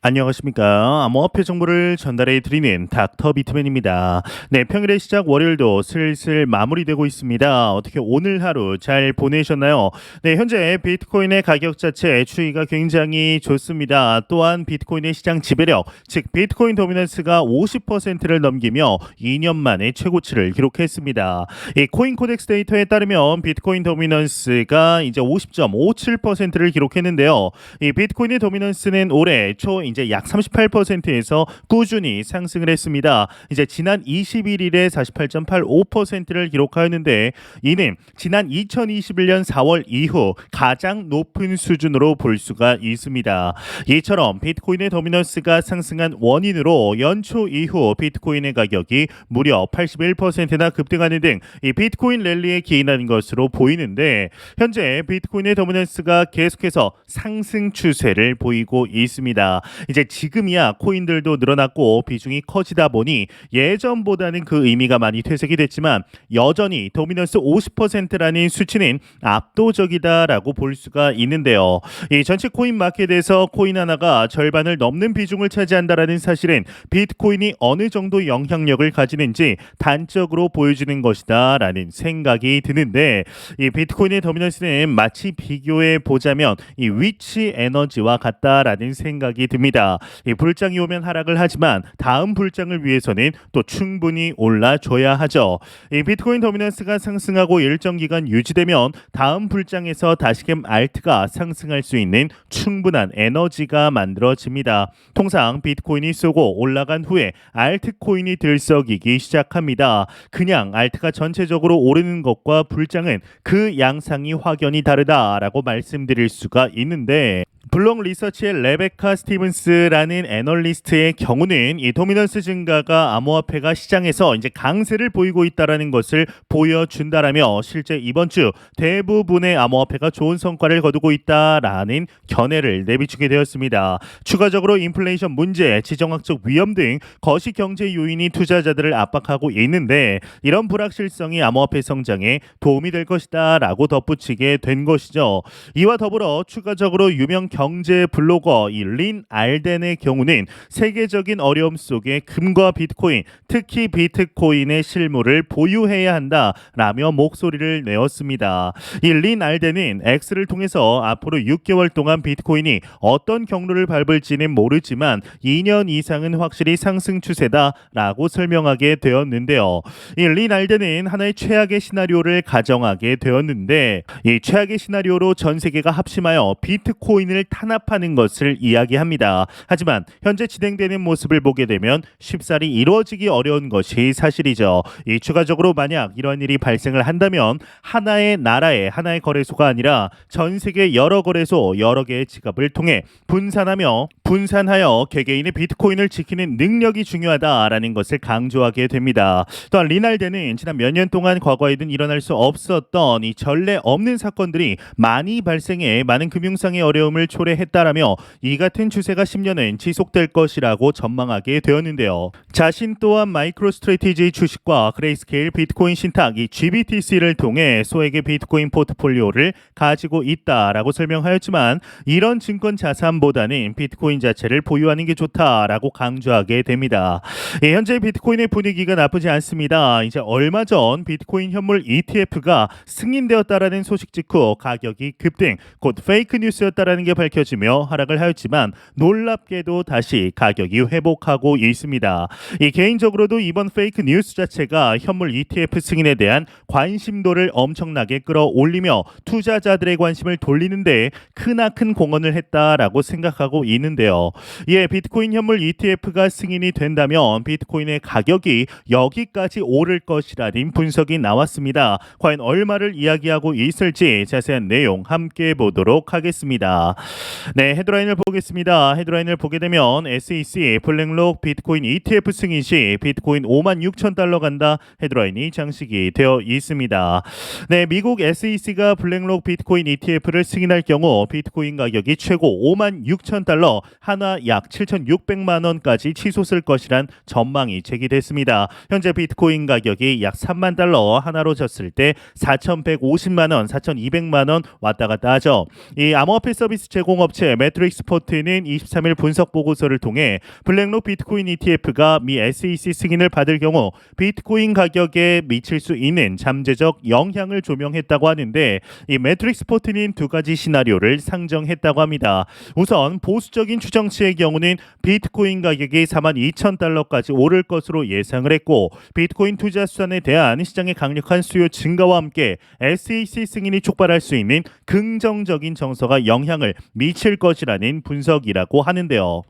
안녕하십니까. 암호화폐 정보를 전달해 드리는 닥터 비트맨입니다. 네, 평일의 시작 월요일도 슬슬 마무리되고 있습니다. 어떻게 오늘 하루 잘 보내셨나요? 네, 현재 비트코인의 가격 자체 추이가 굉장히 좋습니다. 또한 비트코인의 시장 지배력, 즉 비트코인 도미넌스가 50%를 넘기며 2년 만에 최고치를 기록했습니다. 이 코인 코덱스 데이터에 따르면 비트코인 도미넌스가 이제 50.57%를 기록했는데요. 이 비트코인의 도미넌스는 올해 초 이제 약 38%에서 꾸준히 상승을 했습니다. 이제 지난 21일에 48.85%를 기록하였는데 이는 지난 2021년 4월 이후 가장 높은 수준으로 볼 수가 있습니다. 이처럼 비트코인의 도미넌스가 상승한 원인으로 연초 이후 비트코인의 가격이 무려 81%나 급등하는 등 이 비트코인 랠리에 기인하는 것으로 보이는데 현재 비트코인의 도미넌스가 계속해서 상승 추세를 보이고 있습니다. 이제 지금이야 코인들도 늘어났고 비중이 커지다 보니 예전보다는 그 의미가 많이 퇴색이 됐지만 여전히 도미넌스 50%라는 수치는 압도적이다라고 볼 수가 있는데요. 이 전체 코인 마켓에서 코인 하나가 절반을 넘는 비중을 차지한다라는 사실은 비트코인이 어느 정도 영향력을 가지는지 단적으로 보여주는 것이다라는 생각이 드는데 이 비트코인의 도미넌스는 마치 비교해 보자면 이 위치 에너지와 같다라는 생각이 듭니다. 이 불장이 오면 하락을 하지만 다음 불장을 위해서는 또 충분히 올라줘야 하죠. 이 비트코인 도미넌스가 상승하고 일정 기간 유지되면 다음 불장에서 다시금 알트가 상승할 수 있는 충분한 에너지가 만들어집니다. 통상 비트코인이 쏘고 올라간 후에 알트코인이 들썩이기 시작합니다. 그냥 알트가 전체적으로 오르는 것과 불장은 그 양상이 확연히 다르다라고 말씀드릴 수가 있는데 블록 리서치의 레베카 스티븐스라는 애널리스트의 경우는 이 도미넌스 증가가 암호화폐가 시장에서 이제 강세를 보이고 있다라는 것을 보여준다라며 실제 이번 주 대부분의 암호화폐가 좋은 성과를 거두고 있다라는 견해를 내비추게 되었습니다. 추가적으로 인플레이션 문제, 지정학적 위험 등 거시 경제 요인이 투자자들을 압박하고 있는데 이런 불확실성이 암호화폐 성장에 도움이 될 것이다라고 덧붙이게 된 것이죠. 이와 더불어 추가적으로 유명 경제 블로거 이 린 알덴의 경우는 세계적인 어려움 속에 금과 비트코인, 특히 비트코인의 실물을 보유해야 한다라며 목소리를 내었습니다. 이 린 알덴은 X를 통해서 앞으로 6개월 동안 비트코인이 어떤 경로를 밟을지는 모르지만 2년 이상은 확실히 상승 추세다라고 설명하게 되었는데요. 이 린 알덴은 하나의 최악의 시나리오를 가정하게 되었는데 이 최악의 시나리오로 전 세계가 합심하여 비트코인을 탄압하는 것을 이야기합니다. 하지만 현재 진행되는 모습을 보게 되면 쉽사리 이루어지기 어려운 것이 사실이죠. 이 추가적으로 만약 이런 일이 발생을 한다면 하나의 나라의 하나의 거래소가 아니라 전 세계 여러 거래소 여러 개의 지갑을 통해 분산하여 개개인의 비트코인을 지키는 능력이 중요하다라는 것을 강조하게 됩니다. 또한 리날드는 지난 몇 년 동안 과거에는 일어날 수 없었던 이 전례 없는 사건들이 많이 발생해 많은 금융상의 어려움을 초래했다라며 이 같은 추세가 10년은 지속될 것이라고 전망하게 되었는데요. 자신 또한 마이크로 스트래티지 주식과 그레이스케일 비트코인 신탁 이 GBTC를 통해 소액의 비트코인 포트폴리오를 가지고 있다라고 설명하였지만 이런 증권 자산보다는 비트코인 자체를 보유하는 게 좋다라고 강조하게 됩니다. 현재 비트코인의 분위기가 나쁘지 않습니다. 이제 얼마 전 비트코인 현물 ETF가 승인되었다라는 소식 직후 가격이 급등, 곧 페이크 뉴스였다라는 게 밝혀지며 하락을 하였지만 놀랍게도 다시 가격이 회복하고 있습니다. 개인적으로도 이번 페이크 뉴스 자체가 현물 ETF 승인에 대한 관심도를 엄청나게 끌어올리며 투자자들의 관심을 돌리는데 크나큰 공헌을 했다라고 생각하고 있는데요. 비트코인 현물 ETF가 승인이 된다면 비트코인의 가격이 여기까지 오를 것이라는 분석이 나왔습니다. 과연 얼마를 이야기하고 있을지 자세한 내용 함께 보도록 하겠습니다. 네, 헤드라인을 보겠습니다. 헤드라인을 보게 되면 SEC 블랙록 비트코인 ETF 승인 시 비트코인 56,000달러 간다 헤드라인이 장식이 되어 있습니다. 네, 미국 SEC가 블랙록 비트코인 ETF를 승인할 경우 비트코인 가격이 최고 56,000달러, 하나 약 7,600만 원까지 치솟을 것이란 전망이 제기됐습니다. 현재 비트코인 가격이 약 3만 달러 하나로 졌을 때 4,150만 원, 4,200만 원 왔다 갔다 하죠. 이 암호화폐 서비스 제공업체 매트릭스포트는 23일 분석 보고서를 통해 블랙록 비트코인 ETF가 미 SEC 승인을 받을 경우 비트코인 가격에 미칠 수 있는 잠재적 영향을 조명했다고 하는데, 이 매트릭스포트는 두 가지 시나리오를 상정했다고 합니다. 우선 보수적인 추정치의 경우는 비트코인 가격이 42,000달러까지 오를 것으로 예상을 했고, 비트코인 투자 수단에 대한 시장의 강력한 수요 증가와 함께 SEC 승인이 촉발할 수 있는 긍정적인 정서가 영향을 미칠 것이라는 분석이라고 하는데요.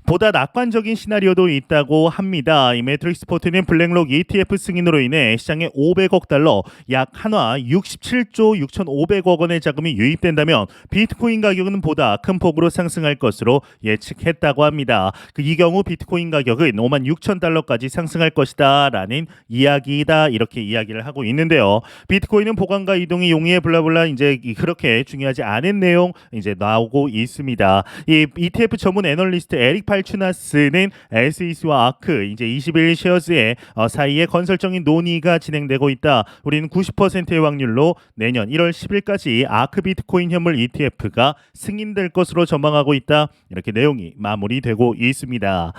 보다 낙관적인 시나리오도 있다고 합니다. 이 매트릭스포트는 블랙록 ETF 승인으로 인해 시장에 500억 달러, 약 한화 67조 6,500억 원의 자금이 유입된다면 비트코인 가격은 보다 큰 폭으로 상승할 것으로 예측했다고 합니다. 이 경우 비트코인 가격은 5만 6천 달러까지 상승할 것이다 라는 이야기다, 이렇게 이야기를 하고 있는데요. 비트코인은 보관과 이동이 용이해 블라블라, 이제 그렇게 중요하지 않은 내용 이제 나오고 있습니다. 이 ETF 전문 애널리스트 에릭 팔추나스는 SEC와 아크 이제 21일 쉐어즈의 사이에 건설적인 논의가 진행되고 있다. 우리는 90%의 확률로 내년 1월 10일까지 아크 비트코인 현물 ETF가 승인될 것으로 전망하고 있다. 이렇게 내용이 마무리되고 있습니다.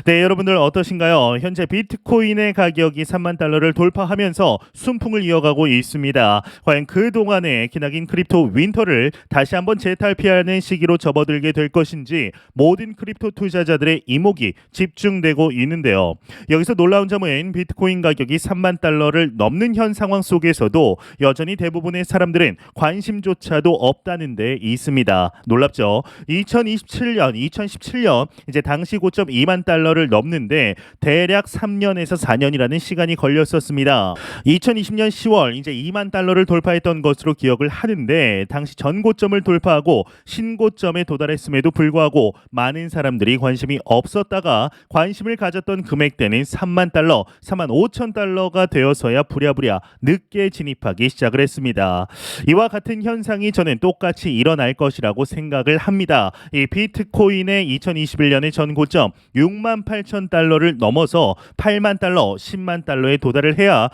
네, 여러분들 어떠신가요? 현재 비트코인의 가격이 3만 달러를 돌파하면서 순풍을 이어가고 있습니다. 과연 그동안의 기나긴 크립토 윈터를 다시 한번 재탈피하는 시기로 접어들게 될 것인지 모든 크립토 투자자들의 이목이 집중되고 있는데요. 여기서 놀라운 점은 비트코인 가격이 3만 달러를 넘는 현 상황 속에서도 여전히 대부분의 사람들은 관심조차도 없다는 데 있습니다. 놀랍죠? 2017년 이제 당시 고점 2만 달러를 넘는데 대략 3년에서 4년이라는 시간이 걸렸었습니다. 2020년 10월 이제 2만 달러를 돌파했던 것으로 기억을 하는데, 당시 전고점을 돌파하고 신고점에 도달했음에도 불구하고 많은 사람들이 관심이 없었다가 관심을 가졌던 금액대는 3만 달러, 3만 5천 달러가 되어서야 부랴부랴 늦게 진입하기 시작을 했습니다. 이와 같은 현상이 저는 똑같이 일어날 것이라고 생각을 합니다. 이 비트코인의 2021년의 전고점 6만 8천 달러를 넘어서 8만 달러, 10만 달러에 도달을 해야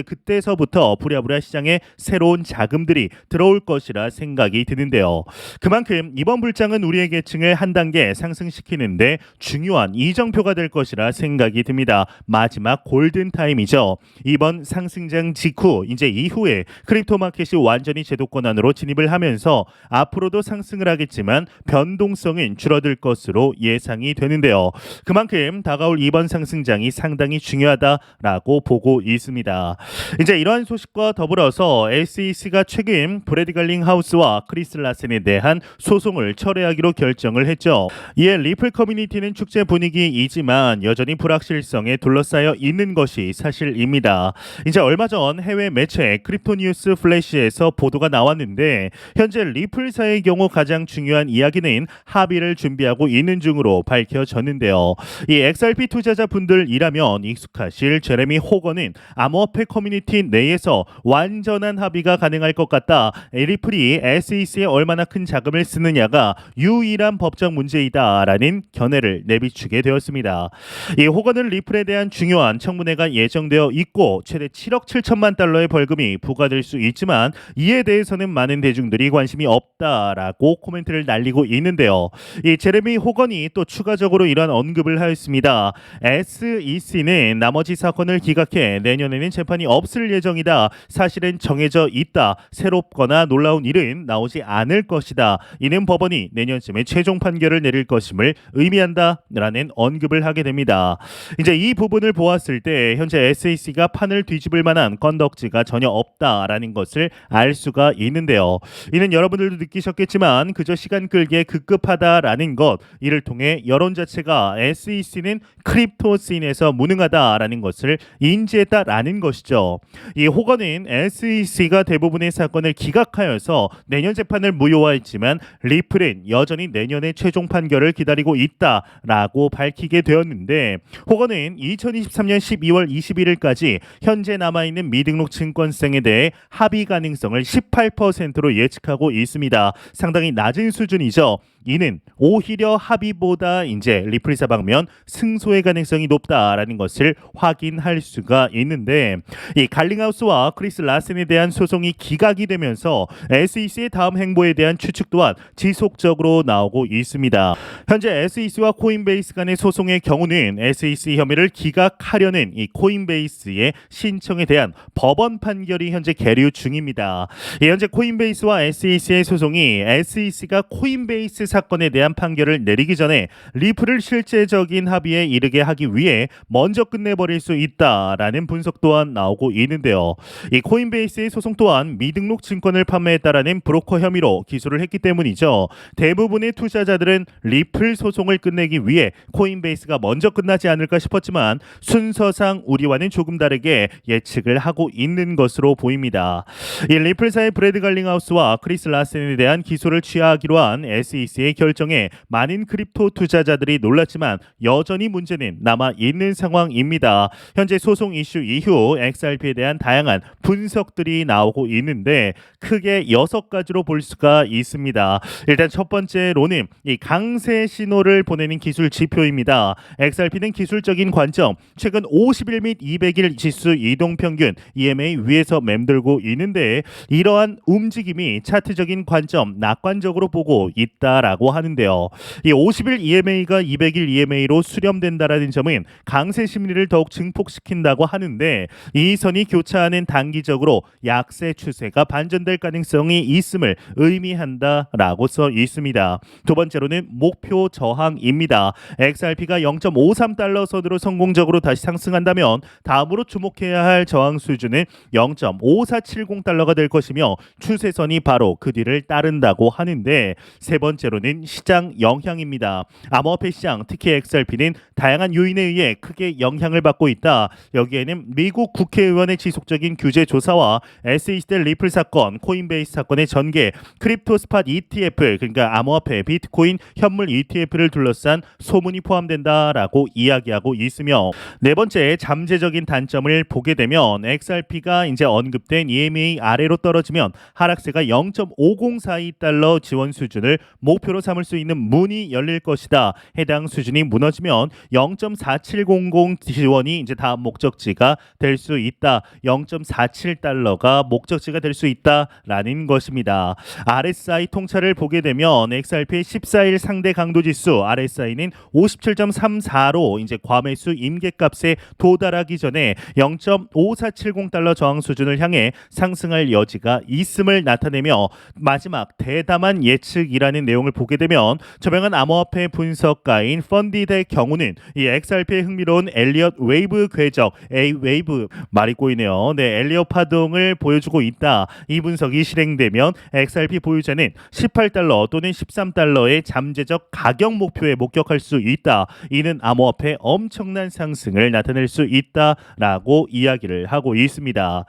그때서부터 부랴부랴 시장에 새로운 자금들이 들어올 것이라 생각이 드는데요. 그만큼 이번 불장은 우리의 계층을 한 단계 상승시키는데 중요한 이정표가 될 것이라 생각이 듭니다. 마지막 골든타임이죠. 이번 상승장 직후 이제 이후에 크립토 마켓이 완전히 제도권 안으로 진입을 하면서 앞으로도 상승을 하겠지만 변동성은 줄어들 것으로 예상이 되는데요. 그만큼 다가올 이번 상승장이 상당히 중요하다라고 보고 있습니다. 이제 이러한 소식과 더불어서 SEC가 최근 브래드 갈링 하우스와 크리스 라센에 대한 소송을 철회하기로 결정을 했죠. 이에 리플 커뮤니티는 축제 분위기이지만 여전히 불확실성에 둘러싸여 있는 것이 사실입니다. 이제 얼마 전 해외 매체 크립토뉴스 플래시에서 보도가 나왔는데, 현재 리플사의 경우 가장 중요한 이야기는 합의를 준비하고 있는 중으로 밝혀졌는데요. 이 XRP 투자자분들이라면 익숙하실 제레미 호건은 암호화폐 커뮤니티 내에서 완전한 합의가 가능할 것 같다. 리플이 SEC에 얼마나 큰 자금을 쓰느냐가 유일한 법적 문제이다라는 견해를 내비추게 되었습니다. 이 호건은 리플에 대한 중요한 청문회가 예정되어 있고 최대 7억 7천만 달러의 벌금이 부과될 수 있지만 이에 대해서는 많은 대중들이 관심이 없다라고 코멘트를 날리고 있는데요. 이 제레미 호건이 또 추가적으로 이러한 언급을 하였습니다. SEC는 나머지 사건을 기각해 내년에는 재판이 없을 예정이다. 사실은 정해져 있다. 새롭거나 놀라운 일은 나오지 않을 것이다. 이는 법원이 내년쯤에 최종 판결을 내릴 것임을 의미한다라는 언급을 하게 됩니다. 이제 이 부분을 보았을 때 현재 SEC가 판을 뒤집을 만한 건덕지가 전혀 없다라는 것을 알 수가 있는데요. 이는 여러분들도 느끼셨겠지만 그저 시간 끌기에 급급하다라는 것, 이를 통해 여론 자체가 SEC는 크립토 씬에서 무능하다라는 것을 인지했다라는 것이죠. 이 호건은 SEC가 대부분의 사건을 기각하여서 내년 재판을 무효화했지만 리플은 여전히 내년에 최종 판결을 기다리고 있다라고 밝히게 되었는데, 호거는 2023년 12월 21일까지 현재 남아있는 미등록 증권성에 대해 합의 가능성을 18%로 예측하고 있습니다. 상당히 낮은 수준이죠. 이는 오히려 합의보다 이제 리플사 방면 승소의 가능성이 높다라는 것을 확인할 수가 있는데, 이 갈링하우스와 크리스 라센에 대한 소송이 기각이 되면서 SEC의 다음 행보에 대한 추측 또한 지속적으로 나오고 있습니다. 현재 SEC와 코인베이스 간의 소송의 경우는 SEC 혐의를 기각하려는 이 코인베이스의 신청에 대한 법원 판결이 현재 계류 중입니다. 현재 코인베이스와 SEC의 소송이 SEC가 코인베이스 사건에 대한 판결을 내리기 전에 리플을 실제적인 합의에 이르게 하기 위해 먼저 끝내버릴 수 있다라는 분석 또한 나오고 있는데요. 이 코인베이스의 소송 또한 미등록 증권을 판매했다라는 브로커 혐의로 기소를 했기 때문이죠. 대부분의 투자자들은 리플 소송을 끝내기 위해 코인베이스가 먼저 끝나지 않을까 싶었지만 순서상 우리와는 조금 다르게 예측을 하고 있는 것으로 보입니다. 이 리플사의 브래드 갈링하우스와 크리스 라센에 대한 기소를 취하기로 한 SEC의 결정에 많은 크립토 투자자들이 놀랐지만 여전히 문제는 남아 있는 상황입니다. 현재 소송 이슈 이후 XRP에 대한 다양한 분석들이 나오고 있는데 크게 6가지로 볼 수가 있습니다. 일단 첫 번째로는 이 강세 신호를 보내는 기술 지표입니다. XRP는 기술적인 관점, 최근 50일 및 200일 지수 이동 평균 EMA 위에서 맴돌고 있는데, 이러한 움직임이 차트적인 관점 낙관적으로 보고 있다라고 하는데요. 이 50일 EMA가 200일 EMA로 수렴된다라는 점은 강세 심리를 더욱 증폭시킨다고 하는데, 이 선이 교차하는 단기적으로 약세 추세가 반전될 가능성이 있음을 의미한다라고 써 있습니다. 두 번째로는 목표 저항입니다. XRP가 0.53달러 선으로 성공적으로 다시 상승한다면 다음으로 주목해야 할 저항 수준은 0.5470달러가 될 것이며 추세선이 바로 그 뒤를 따른다고 하는데, 세 번째로는 시장 영향입니다. 암호화폐 시장, 특히 XRP는 다양한 요인에 의해 크게 영향을 받고 있다. 여기에는 미국 국회의원의 지속적인 규제 조사와 SEC 대 리플 사건, 코인베이스 사건의 전개, 크립토 스팟 ETF, 그러니까 암호화폐, 비트코인, 현물 ETF를 둘러싼 소문이 포함된다라고 이야기하고 있으며, 네 번째 잠재적인 단점을 보게 되면 XRP가 이제 언급된 EMA 아래로 떨어지면 하락세가 0.5042달러 지원 수준을 목표로 삼을 수 있는 문이 열릴 것이다. 해당 수준이 무너지면 0.4700 지원이 이제 다음 목적지가 될 수 있다. 0.47달러가 목적지가 될 수 있다라는 것입니다. RSI 통찰을 보게 되면 XRP의 14일 상대 강도 지수 RSI는 57.34로 이제 과매수 임계값에 도달하기 전에 0.5470달러 저항 수준을 향해 상승할 여지가 있음을 나타내며, 마지막 대담한 예측이라는 내용을 보게 되면 저명한 암호화폐 분석가인 펀디드의 경우는 이 XRP의 흥미로운 엘리엇 웨이브 궤적 A 웨이브 말이 꼬이네요. 네, 엘리엇 파동을 보여주고 있다. 이 분석이 실행되면 XRP 보유자는 18달러 또는 13달러의 잠재적 가격 목표에 목격할 수 있다. 이는 암호화폐 엄청난 상승을 나타낼 수 있다라고 이야기를 하고 있습니다.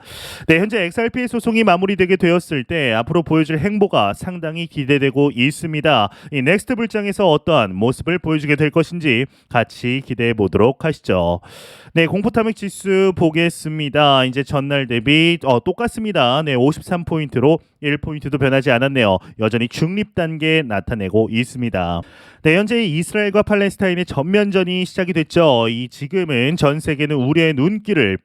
네, 현재 XRP의 소송이 마무리되게 되었을 때 앞으로 보여줄 행보가 상당히 기대되고 있습니다. 이 넥스트 불장에서 어떠한 모습을 보여주게 될 것인지 같이 기대해 보도록 하시죠. 네, 공포탐욕 지수 보겠습니다. 이제 전날 대비 똑같습니다. 네, 53포인트로 1포인트도 변하지 않았네요. 여전히 중립 단계 나타내고 있습니다. 네, 현재 이스라엘과 팔레스타인의 전면전이 시작이 됐죠. 지금은 전 세계는 우려의 눈길을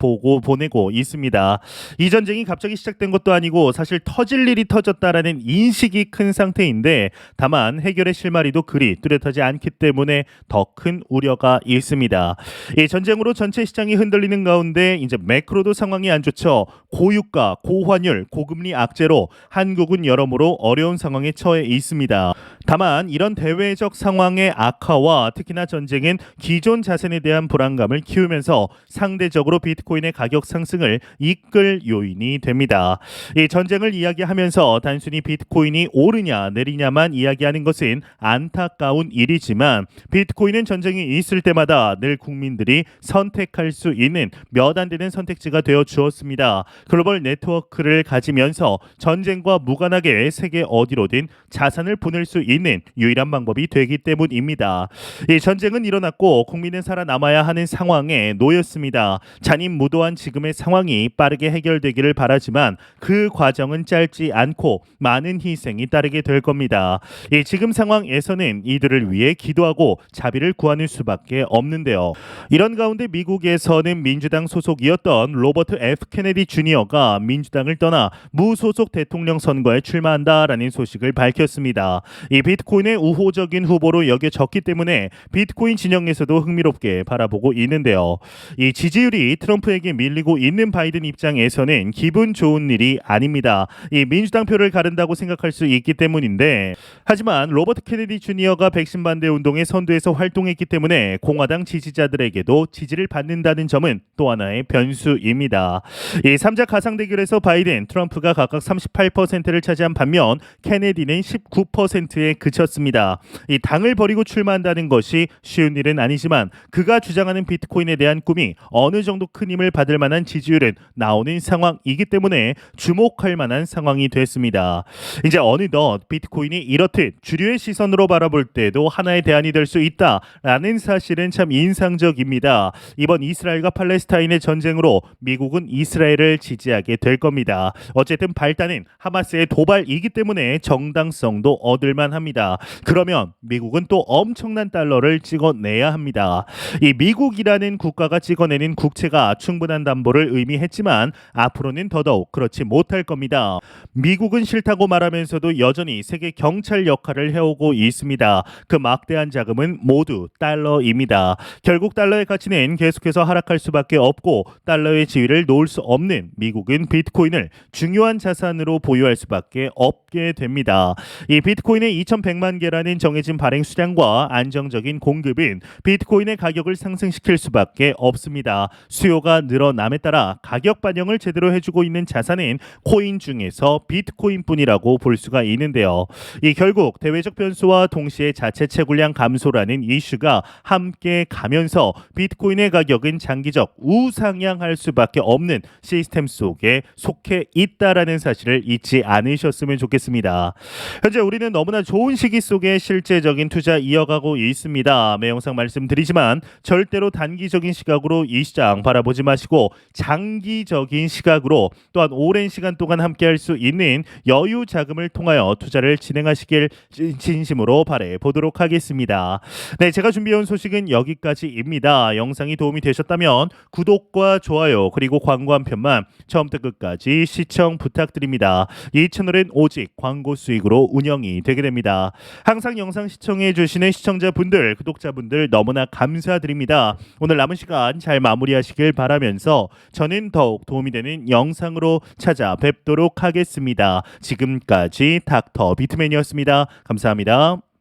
보내고 있습니다. 이 전쟁이 갑자기 시작된 것도 아니고 사실 터질 일이 터졌다라는 인식이 큰 상태인데, 다만 해결의 실마리도 그리 뚜렷하지 않기 때문에 더 큰 우려가 있습니다. 이 전쟁으로 전체 시장이 흔들리는 가운데 이제 매크로도 상황이 안 좋죠. 고유가, 고환율, 고금리 악재로 한국은 여러모로 어려운 상황에 처해 있습니다. 다만 이런 대외적 상황의 악화와 특히나 전쟁은 기존 자산에 대한 불안감을 키우면서 상대적으로 비트코인의 가격 상승을 이끌 요인이 됩니다. 이 전쟁을 이야기하면서 단순히 비트코인이 오르냐 내리냐만 이야기한 존재하는 것은 안타까운 일이지만 비트코인은 전쟁이 있을 때마다 늘 국민들이 선택할 수 있는 몇 안 되는 선택지가 되어 주었습니다. 글로벌 네트워크를 가지면서 전쟁과 무관하게 세계 어디로든 자산을 보낼 수 있는 유일한 방법이 되기 때문입니다. 이 전쟁은 일어났고 국민은 살아남아야 하는 상황에 놓였습니다. 잔인무도한 지금의 상황이 빠르게 해결되기를 바라지만 그 과정은 짧지 않고 많은 희생이 따르게 될 겁니다. 이 지금 상황에서는 이들을 위해 기도하고 자비를 구하는 수밖에 없는데요. 이런 가운데 미국에서는 민주당 소속이었던 로버트 F 케네디 주니어가 민주당을 떠나 무소속 대통령 선거에 출마한다라는 소식을 밝혔습니다. 이 비트코인의 우호적인 후보로 여겨졌기 때문에 비트코인 진영에서도 흥미롭게 바라보고 있는데요. 이 지지율이 트럼프에게 밀리고 있는 바이든 입장에서는 기분 좋은 일이 아닙니다. 이 민주당 표를 가른다고 생각할 수 있기 때문인데, 하지만 로버트 케네디 주니어가 백신 반대 운동의 선두에서 활동했기 때문에 공화당 지지자들에게도 지지를 받는다는 점은 또 하나의 변수입니다. 이 3자 가상 대결에서 바이든, 트럼프가 각각 38%를 차지한 반면 케네디는 19%에 그쳤습니다. 이 당을 버리고 출마한다는 것이 쉬운 일은 아니지만 그가 주장하는 비트코인에 대한 꿈이 어느 정도 큰 힘을 받을 만한 지지율은 나오는 상황이기 때문에 주목할 만한 상황이 됐습니다. 이제 어느덧 비트코인이 이렇듯 주류의 시선으로 바라볼 때도 하나의 대안이 될 수 있다라는 사실은 참 인상적입니다. 이번 이스라엘과 팔레스타인의 전쟁으로 미국은 이스라엘을 지지하게 될 겁니다. 어쨌든 발단은 하마스의 도발이기 때문에 정당성도 얻을만 합니다. 그러면 미국은 또 엄청난 달러를 찍어내야 합니다. 이 미국이라는 국가가 찍어내는 국채가 충분한 담보를 의미했지만 앞으로는 더더욱 그렇지 못할 겁니다. 미국은 싫다고 말하면서도 여전히 세계 경찰 역할을 해오고 있습니다. 그 막대한 자금은 모두 달러입니다. 결국 달러의 가치는 계속해서 하락할 수밖에 없고 달러의 지위를 놓을 수 없는 미국은 비트코인을 중요한 자산으로 보유할 수밖에 없게 됩니다. 이 비트코인의 2,100만 개라는 정해진 발행 수량과 안정적인 공급은 비트코인의 가격을 상승시킬 수밖에 없습니다. 수요가 늘어남에 따라 가격 반영을 제대로 해주고 있는 자산은 코인 중에서 비트코인뿐이라고 볼 수가 있는데요. 이 결국 대외적 변수와 동시에 자체 채굴량 감소라는 이슈가 함께 가면서 비트코인의 가격은 장기적 우상향할 수밖에 없는 시스템 속에 속해 있다라는 사실을 잊지 않으셨으면 좋겠습니다. 현재 우리는 너무나 좋은 시기 속에 실제적인 투자 이어가고 있습니다. 매 영상 말씀드리지만 절대로 단기적인 시각으로 이 시장 바라보지 마시고 장기적인 시각으로 또한 오랜 시간 동안 함께할 수 있는 여유 자금을 통하여 투자를 진행하시길 진심으로 바래 보도록 하겠습니다. 네, 제가 준비해온 소식은 여기까지입니다. 영상이 도움이 되셨다면 구독과 좋아요 그리고 광고 한 편만 처음부터 끝까지 시청 부탁드립니다. 이 채널은 오직 광고 수익으로 운영이 되게 됩니다. 항상 영상 시청해 주시는 시청자분들, 구독자분들 너무나 감사드립니다. 오늘 남은 시간 잘 마무리하시길 바라면서 저는 더욱 도움이 되는 영상으로 찾아뵙도록 하겠습니다. 지금까지 닥터 비트맨이었습니다. 감사합니다.